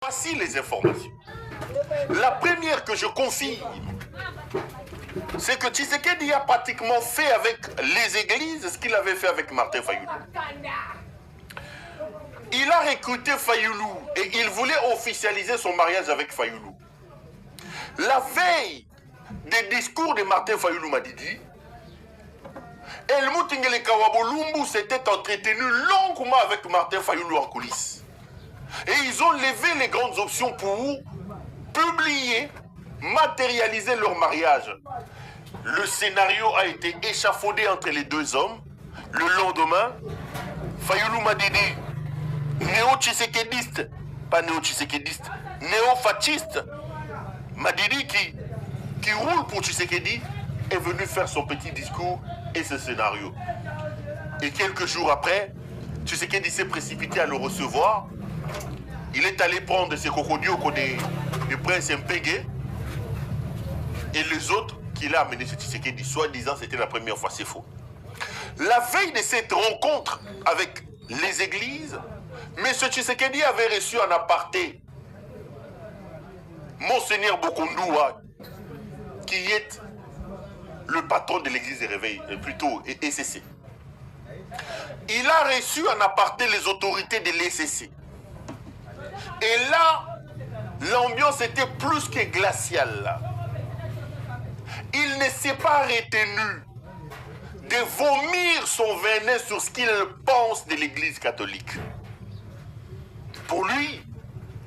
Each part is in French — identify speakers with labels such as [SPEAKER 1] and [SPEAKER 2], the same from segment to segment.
[SPEAKER 1] Voici les informations. La première que je confirme, c'est que Tshisekedi a pratiquement fait avec les églises ce qu'il avait fait avec Martin Fayoulou. Il a recruté Fayoulou et il voulait officialiser son mariage avec Fayoulou. La veille des discours de Martin Fayoulou Madidi, Helmut Ngeleka-Wabolumbu s'était entretenu longuement avec Martin Fayoulou en coulisses. Et ils ont levé les grandes options pour publier, matérialiser leur mariage. Le scénario a été échafaudé entre les deux hommes. Le lendemain, Fayoulou Madidi, néo-tshisekédiste, pas néo-tshisekédiste, néo-fasciste, Madidi qui roule pour Tshisekedi, est venu faire son petit discours et ce scénario. Et quelques jours après, Tshisekedi s'est précipité à le recevoir. Il est allé prendre ses crocodiles des princes Mpege et les autres qu'il a amenés chez Tshisekedi, soi-disant c'était la première fois, c'est faux. La veille de cette rencontre avec les églises, M. Tshisekedi avait reçu en aparté Monseigneur Bokondoua, qui est le patron de l'église des réveils, plutôt ECC. Il a reçu en aparté les autorités de l'ECC. Et là, l'ambiance était plus que glaciale. Il ne s'est pas retenu de vomir son venin sur ce qu'il pense de l'église catholique. Pour lui,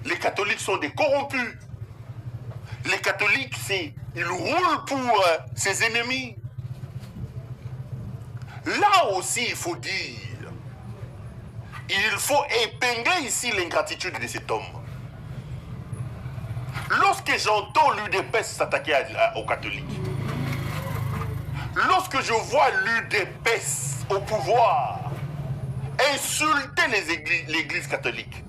[SPEAKER 1] les catholiques sont des corrompus. Les catholiques, ils roulent pour ses ennemis. Là aussi, il faut dire, il faut épingler ici l'ingratitude de cet homme. Lorsque j'entends l'UDPS s'attaquer aux catholiques, lorsque je vois l'UDPS au pouvoir insulter l'église catholique,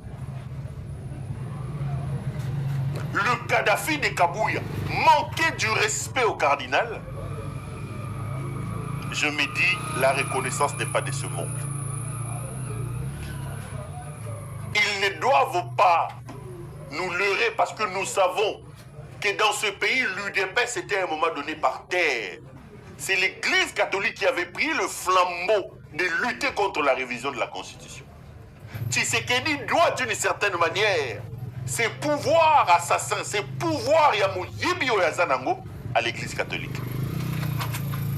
[SPEAKER 1] le Kadhafi de Kabouya manquait du respect au cardinal, je me dis, la reconnaissance n'est pas de ce monde. Ils ne doivent pas nous leurrer parce que nous savons que dans ce pays, l'UDPS était à un moment donné par terre. C'est l'église catholique qui avait pris le flambeau de lutter contre la révision de la Constitution. Tshisekedi doit d'une certaine manière ses pouvoirs assassins, ses pouvoirs Yamouyibio Yazanango à l'église catholique.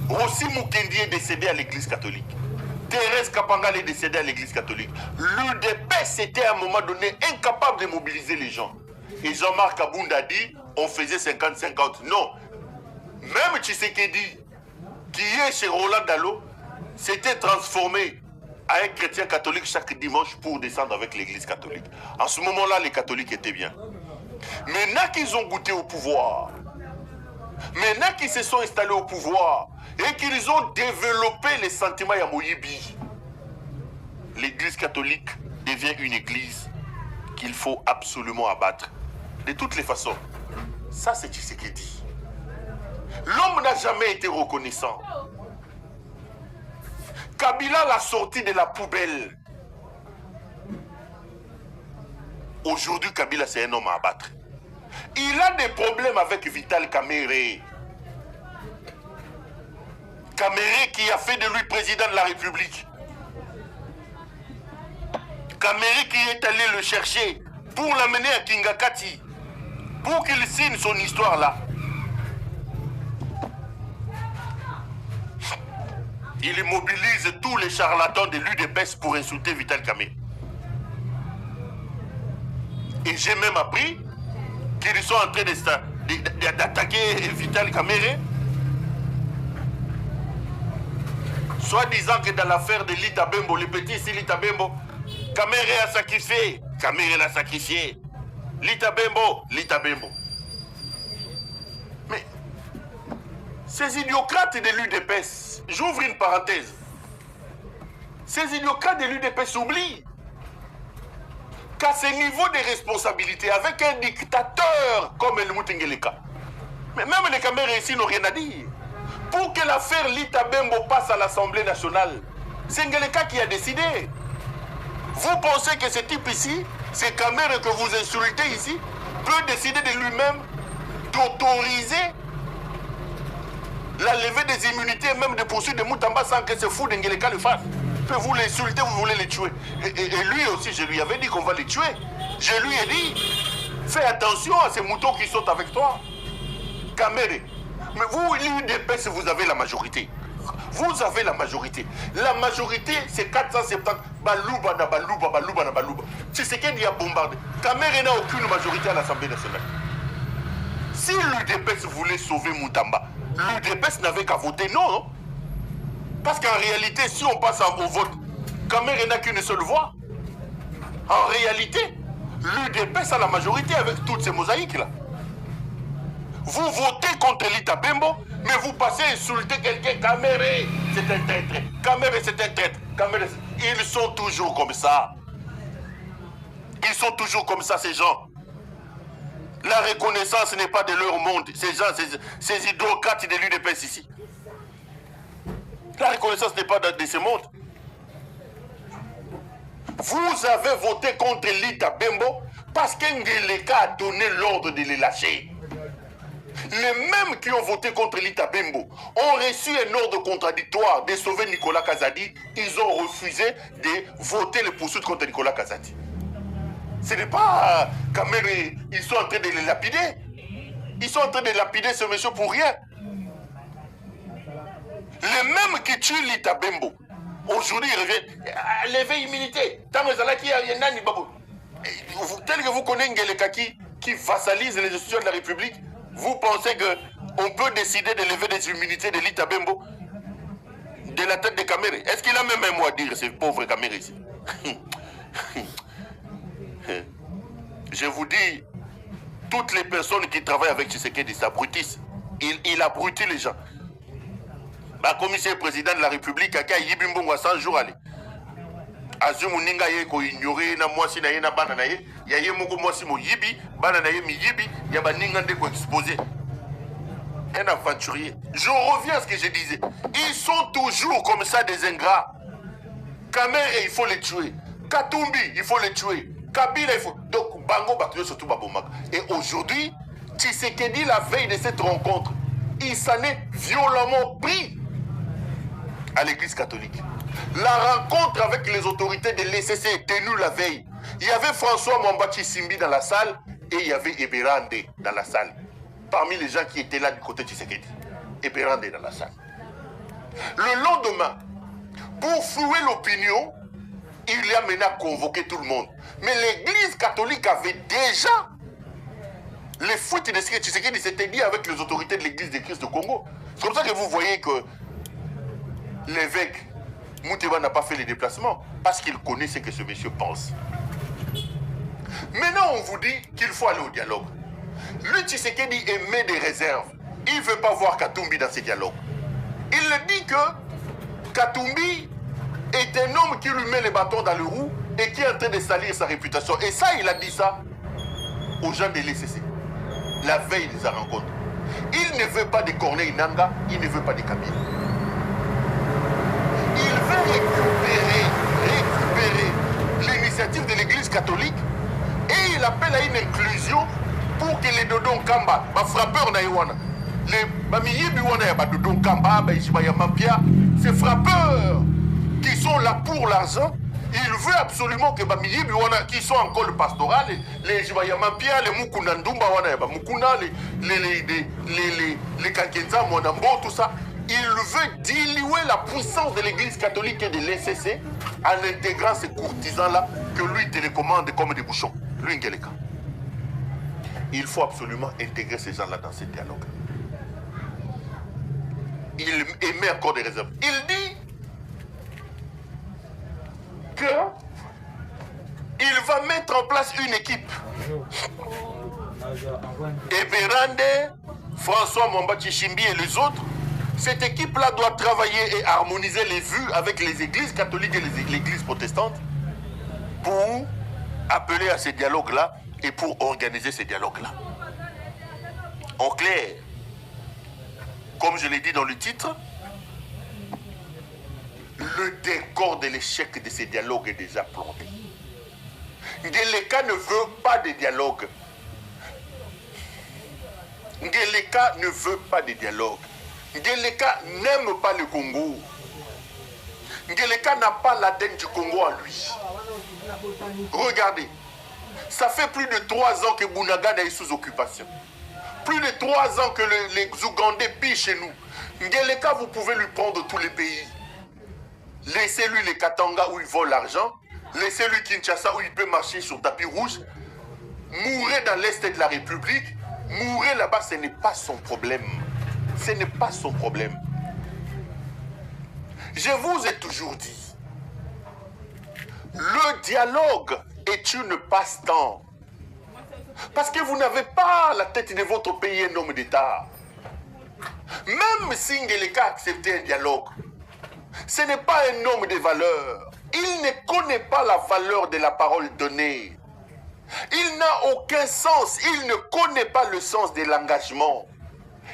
[SPEAKER 1] Rossi Mukendi est décédé à l'église catholique. Thérèse Kapangal est décédée à l'église catholique. L'UDPS était à un moment donné incapable de mobiliser les gens. Et Jean-Marc Abounda dit, on faisait 50-50. Non. Même Tshisekedi, qui est chez Roland Dalo, s'était transformé à un chrétien catholique chaque dimanche pour descendre avec l'église catholique. En ce moment-là, les catholiques étaient bien. Maintenant qu'ils ont goûté au pouvoir, maintenant qu'ils se sont installés au pouvoir, et qu'ils ont développé les sentiments Yamoyibi, l'église catholique devient une église qu'il faut absolument abattre. De toutes les façons, ça c'est Tshisekedi. L'homme n'a jamais été reconnaissant. Kabila l'a sorti de la poubelle. Aujourd'hui, Kabila c'est un homme à abattre. Il a des problèmes avec Vital Kamerhe. Kamerhe qui a fait de lui président de la République. Kamerhe qui est allé le chercher pour l'amener à Kingakati, pour qu'il signe son histoire là. Il mobilise tous les charlatans de l'UDPS pour insulter Vital Kamerhe. Et j'ai même appris qu'ils sont en train d'attaquer Vital Kamerhe, soit-disant que dans l'affaire de Lita Bembo, le petit ici Lita Bembo, Kamerhe a sacrifié, Kamerhe l'a sacrifié. Lita Bembo. Mais ces idiocrates de l'UDPS, j'ouvre une parenthèse, ces idiocrates de l'UDPS oublient qu'à ce niveau de responsabilité, avec un dictateur comme Helmut Ngeleka, mais même les Kamerhe ici n'ont rien à dire. Pour que l'affaire Lita Bembo passe à l'Assemblée nationale, c'est Ngeleka qui a décidé. Vous pensez que ce type ici, C'est Kamere que vous insultez ici peut décider de lui-même d'autoriser la levée des immunités, même des poursuites de Moutamba sans que ce fou d'Ngeleka le fasse. Vous l'insultez, vous voulez les tuer. Et lui aussi, je lui avais dit qu'on va les tuer. Je lui ai dit, fais attention à ces moutons qui sautent avec toi. Kamere. Mais vous, l'UDPS, vous avez la majorité. Vous avez la majorité. La majorité, c'est 470. Balouba na balouba, balouba na balouba. C'est ce qu'il y a bombardé. Kamere n'a aucune majorité à l'Assemblée nationale. Si l'UDPS voulait sauver Moutamba, l'UDPS n'avait qu'à voter non, non. Parce qu'en réalité, si on passe au vote, Kamere n'a qu'une seule voix. En réalité, l'UDPS a la majorité avec toutes ces mosaïques-là. Vous votez contre Lita Bembo, mais vous passez à insulter quelqu'un. Kamere, c'est un traître. Kamere, c'est un traître. Kamere, ils sont toujours comme ça. Ils sont toujours comme ça, ces gens. La reconnaissance n'est pas de leur monde. Ces gens, ces hydrocrates de l'UDPS ici. La reconnaissance n'est pas de ce monde. Vous avez voté contre Lita Bembo parce qu'Ngeleka a donné l'ordre de les lâcher. Les mêmes qui ont voté contre Lita Bembo ont reçu un ordre contradictoire de sauver Nicolas Kazadi. Ils ont refusé de voter les poursuites contre Nicolas Kazadi. Ce n'est pas Kamere, ils sont en train de les lapider. Ils sont en train de lapider ce monsieur pour rien. Les mêmes qui tuent Lita Bembo, aujourd'hui ils reviennent. Lever immunité. Tel que vous connaissez Ngeleka qui vassalise les institutions de la République, vous pensez qu'on peut décider de lever des immunités de Lita Bembo de la tête de Kamere? Est-ce qu'il a même un mot à dire, ce pauvre Kamere ici? Je vous dis, toutes les personnes qui travaillent avec Tshisekedi s'abrutissent. Il abrutit les gens. Le commissaire président de la République a Yibimbongo à 100 jours aller. Azumunga ye ko ignorer na mwasi na ye na bana na ye, ya ye moko mwasi mo yibi, bana na ye mi yibi, ya ba ninga nde ko exposer. Un aventurier. Je reviens à ce que je disais. Ils sont toujours comme ça des ingrats. Kamere, il faut les tuer. Katumbi, il faut les tuer. Kabila, il faut... Donc, Bango Bakio, surtout Babomaka. Et aujourd'hui, Tshisekedi, la veille de cette rencontre, il s'en est violemment pris à l'église catholique. La rencontre avec les autorités de l'ECC est tenue la veille. Il y avait François Mwambachi Simbi dans la salle et il y avait Eberande dans la salle. Parmi les gens qui étaient là du côté de Tshisekedi. Eberande dans la salle. Le lendemain, pour flouer l'opinion, il a maintenant convoqué tout le monde. Mais l'église catholique avait déjà les fuites de Tshisekedi s'était dit avec les autorités de l'église de Christ du Congo. C'est comme ça que vous voyez que l'évêque Mouteba n'a pas fait les déplacements parce qu'il connaît ce que ce monsieur pense. Maintenant, on vous dit qu'il faut aller au dialogue. Lui, Tshisekedi émet des réserves. Il ne veut pas voir Katumbi dans ces dialogues. Il dit que Katumbi est un homme qui lui met les bâtons dans le roue et qui est en train de salir sa réputation. Et ça, il a dit ça aux gens de l'ECC, la veille de sa rencontre. Il ne veut pas de Corneille Nanga, il ne veut pas de Kabila. Il veut récupérer l'initiative de l'église catholique et il appelle à une inclusion pour que les Dodon Kamba, les frappeurs naïwana, les Bamiyibi wana ya Dodon Kamba, ces frappeurs qui sont là pour l'argent, il veut absolument que Bamiyibi wana qui sont en col pastoral, les Jibayamampia, les Mukundandumba wana ya Mukunda, les Kankenza, Monambo, tout ça. Il veut diluer la puissance de l'église catholique et de l'ECC en intégrant ces courtisans-là que lui télécommande comme des bouchons. Lui, Ngeleka. Il faut absolument intégrer ces gens-là dans ce dialogue. Il émet encore des réserves. Il dit que il va mettre en place une équipe. Eberande, François Mwambachi Simbi et les autres, cette équipe-là doit travailler et harmoniser les vues avec les églises catholiques et l'église protestante pour appeler à ces dialogues-là et pour organiser ces dialogues-là. En clair, comme je l'ai dit dans le titre, le décor de l'échec de ces dialogues est déjà planté. Ngeleka ne veut pas de dialogue. Ngeleka ne veut pas de dialogue. Ngeleka n'aime pas le Congo. Ngeleka n'a pas l'ADN du Congo en lui. Regardez, ça fait plus de 3 ans que Bunagana est sous occupation. Plus de 3 ans que les Ougandais pillent chez nous. Ngeleka, vous pouvez lui prendre tous les pays. Laissez-lui les Katanga où il vole l'argent. Laissez-lui Kinshasa où il peut marcher sur tapis rouge. Mourrez dans l'Est de la République. Mourrez là-bas, ce n'est pas son problème. Ce n'est pas son problème. Je vous ai toujours dit, le dialogue est une passe-temps. Parce que vous n'avez pas à la tête de votre pays un homme d'État. Même si Ngeleka a accepté un dialogue, ce n'est pas un homme de valeur. Il ne connaît pas la valeur de la parole donnée. Il n'a aucun sens. Il ne connaît pas le sens de l'engagement.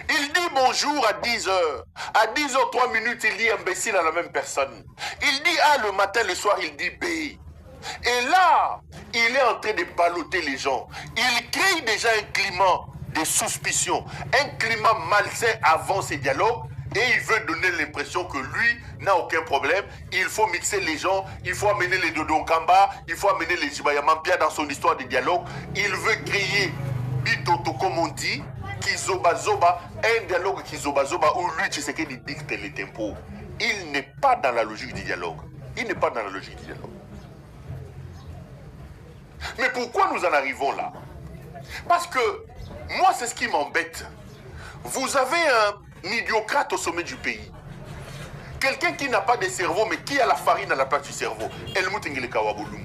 [SPEAKER 1] Il dit bonjour à 10h. À 10h03, il dit imbécile à la même personne. Il dit A le matin, le soir, il dit B. Et là, il est en train de balloter les gens. Il crée déjà un climat de suspicion, un climat malsain avant ces dialogues. Et il veut donner l'impression que lui n'a aucun problème. Il faut mixer les gens, il faut amener les Dodonkamba, il faut amener les Jibayamampia dans son histoire de dialogue. Il veut créer, Bitoto comme on dit, Kizoba-Zoba, un dialogue Kizoba-Zoba où lui, Tshisekedi dicte les tempos. Il n'est pas dans la logique du dialogue. Il n'est pas dans la logique du dialogue. Mais pourquoi nous en arrivons là? Parce que moi, c'est ce qui m'embête. Vous avez un idiocrate au sommet du pays. Quelqu'un qui n'a pas de cerveau, mais qui a la farine à la place du cerveau. Helmut Ngeleka Wabolum.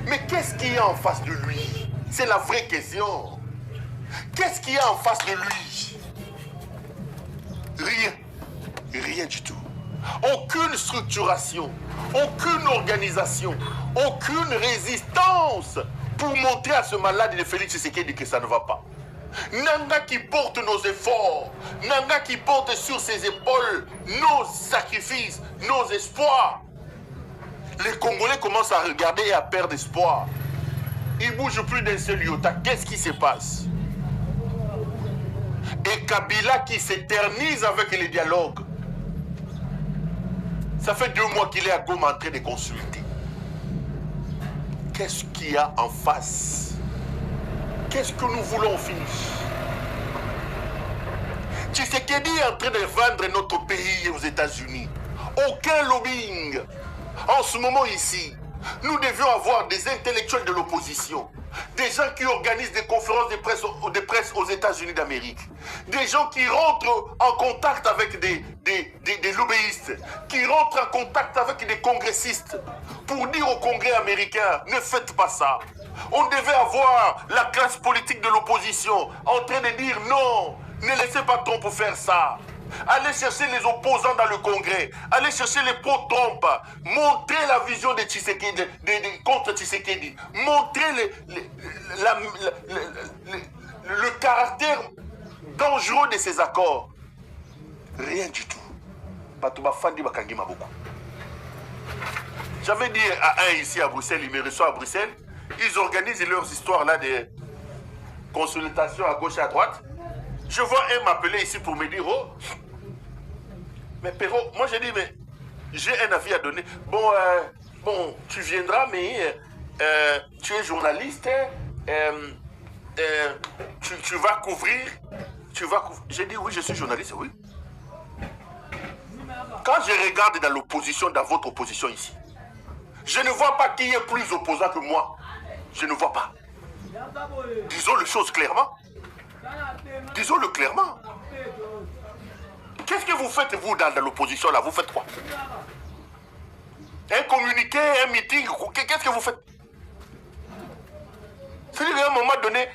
[SPEAKER 1] Mais qu'est-ce qu'il y a en face de lui? C'est la vraie question. Qu'est-ce qu'il y a en face de lui? Rien. Rien du tout. Aucune structuration, aucune organisation, aucune résistance pour montrer à ce malade de Félix Tshisekedi que ça ne va pas. Nanga qui porte nos efforts, Nanga qui porte sur ses épaules nos sacrifices, nos espoirs. Les Congolais commencent à regarder et à perdre espoir. Ils ne bougent plus d'un seul iota. Qu'est-ce qui se passe? Et Kabila qui s'éternise avec les dialogues. Ça fait 2 mois qu'il est à Goma en train de consulter. Qu'est-ce qu'il y a en face? Qu'est-ce que nous voulons finir? Tshisekedi est en train de vendre notre pays aux États-Unis. Aucun lobbying. En ce moment ici, nous devions avoir des intellectuels de l'opposition. Des gens qui organisent des conférences de presse aux États-Unis d'Amérique. Des gens qui rentrent en contact avec des lobbyistes. Qui rentrent en contact avec des congressistes. Pour dire au Congrès américain, ne faites pas ça. On devait avoir la classe politique de l'opposition en train de dire non, ne laissez pas Trump faire ça. Allez chercher les opposants dans le Congrès. Allez chercher les pro-Trump. Montrez la vision de Tshisekedi, contre Tshisekedi. Montrez le caractère dangereux de ces accords. Rien du tout. J'avais dit à un ici à Bruxelles, il me reçoit à Bruxelles. Ils organisent leurs histoires là de consultations à gauche et à droite. Je vois un m'appeler ici pour me dire, oh, mais Perrault, moi j'ai dit, mais j'ai un avis à donner. Bon, tu viendras, mais tu es journaliste, tu vas couvrir, J'ai dit, oui, je suis journaliste, oui. Quand je regarde dans l'opposition, dans votre opposition ici, je ne vois pas qui est plus opposant que moi. Je ne vois pas. Disons les choses clairement. Disons-le clairement. Qu'est-ce que vous faites, vous, dans l'opposition, là? Vous faites quoi? Un communiqué, un meeting, qu'est-ce que vous faites? C'est-à-dire qu'à un moment donné,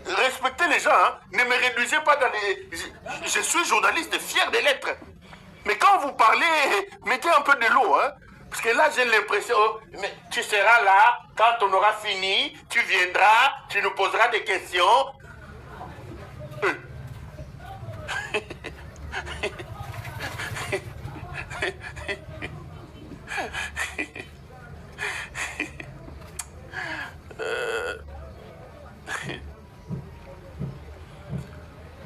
[SPEAKER 1] respectez les gens, hein? Ne me réduisez pas dans les... Je suis journaliste, fier de l'être. Mais quand vous parlez, mettez un peu de l'eau, hein? Parce que là, j'ai l'impression, mais tu seras là, quand on aura fini, tu viendras, tu nous poseras des questions.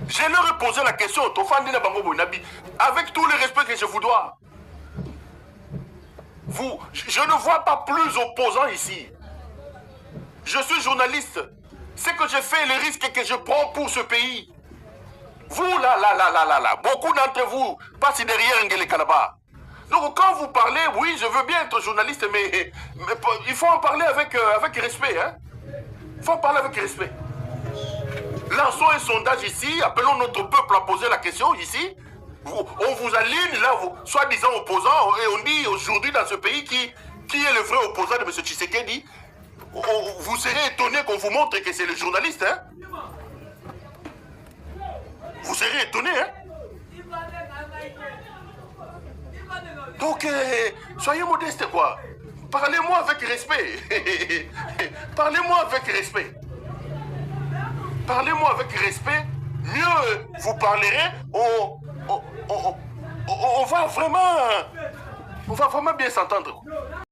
[SPEAKER 1] Je leur ai posé la question, avec tout le respect que je vous dois. Je ne vois pas plus opposants ici. Je suis journaliste. Ce que je fais, le risque que je prends pour ce pays. Vous, là, beaucoup d'entre vous passent derrière Ngele Kalaba. Donc quand vous parlez, oui, je veux bien être journaliste, mais il faut en parler avec respect. Hein? Il faut en parler avec respect. Lançons un sondage ici, appelons notre peuple à poser la question ici. On vous aligne là, soi-disant opposants, et on dit aujourd'hui dans ce pays qui est le vrai opposant de M. Tshisekedi. Vous serez étonné qu'on vous montre que c'est le journaliste. Hein? Vous serez étonné. Hein? Donc, soyez modeste quoi. Parlez-moi avec respect. Parlez-moi avec respect. Parlez-moi avec respect. Mieux vous parlerez. On va vraiment bien s'entendre.